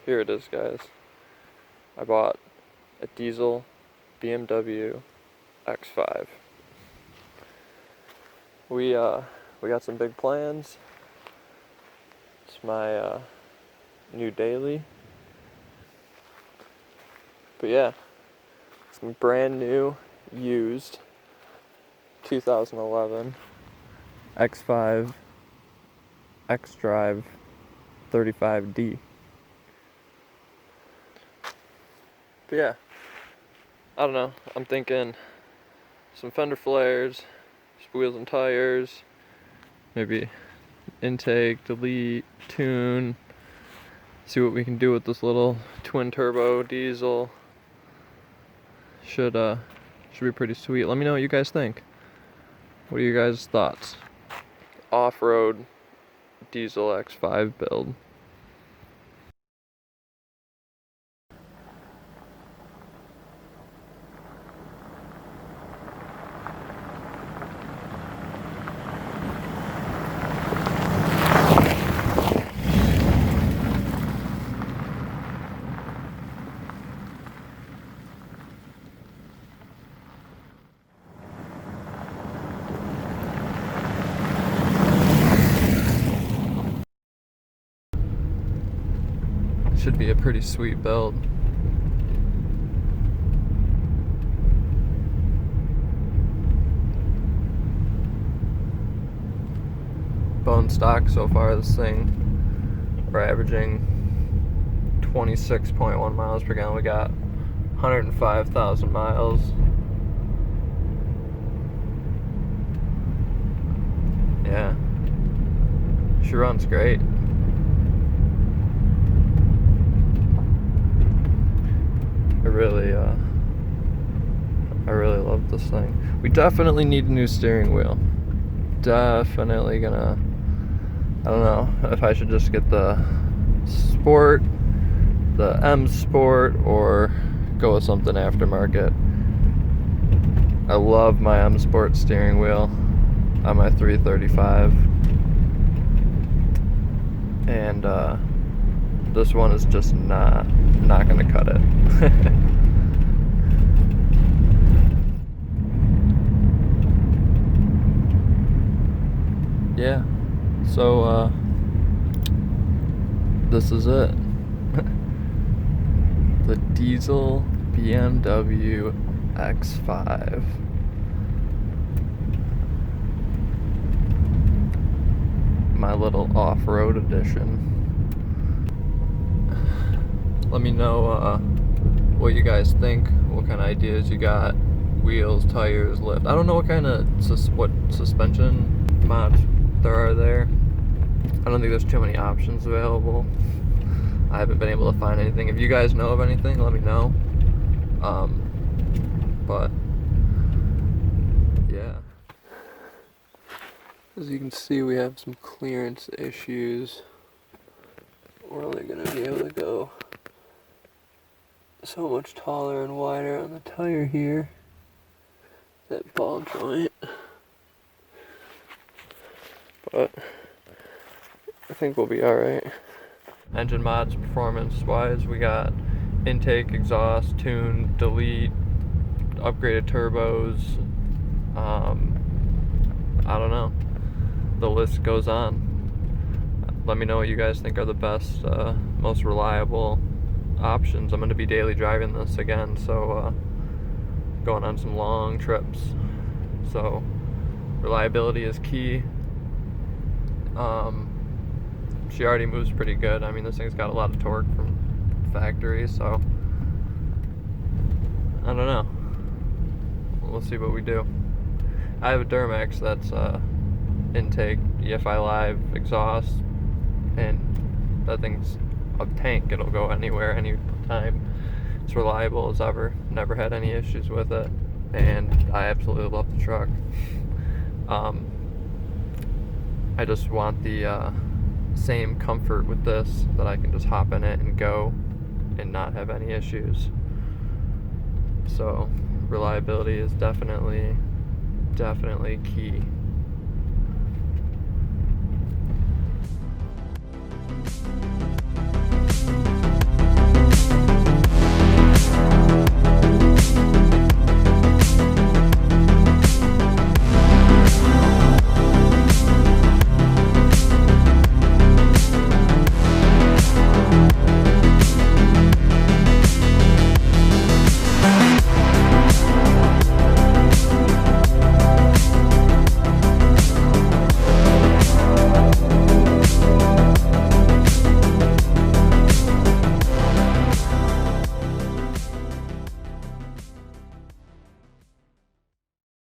Here it is, guys. I bought a diesel BMW X5. We got some big plans. It's my new daily. But yeah, it's brand new, used 2011 X5 X-Drive 35D. But yeah, I don't know, I'm thinking some fender flares, just wheels and tires, maybe intake, delete, tune, see what we can do with this little twin turbo diesel. Should be pretty sweet. Let me know what you guys think. What are your guys' thoughts? Off-road diesel X5 build. Should be a pretty sweet build. Bone stock so far, this thing, we're averaging 26.1 miles per gallon. We got 105,000 miles. Yeah, she runs great. I really love this thing. We definitely need a new steering wheel. Definitely gonna, I don't know if I should just get the Sport, the M Sport, or go with something aftermarket. I love my M Sport steering wheel on my 335, and this one is just not gonna cut it. Yeah, so this is it. The diesel BMW X5. My little off-road edition. Let me know what you guys think, what kind of ideas you got, wheels, tires, lift. I don't know what kind of what suspension mods there are there. I don't think there's too many options available. I haven't been able to find anything. If you guys know of anything, let me know. But yeah, as you can see, we have some clearance issues. We're only gonna be able to go so much taller and wider on the tire here. That ball joint. But I think we'll be alright. Engine mods, performance wise, we got intake, exhaust, tune, delete, upgraded turbos. I don't know. The list goes on. Let me know what you guys think are the best, most reliable options. I'm going to be daily driving this again, so going on some long trips. So reliability is key. She already moves pretty good. I mean, this thing's got a lot of torque from factory, so I don't know. We'll see what we do. I have a Duramax that's intake, EFI Live, exhaust, and that thing's a tank. It'll go anywhere, anytime. It's reliable as ever. Never had any issues with it, and I absolutely love the truck. I just want the same comfort with this, that I can just hop in it and go and not have any issues. So reliability is definitely key.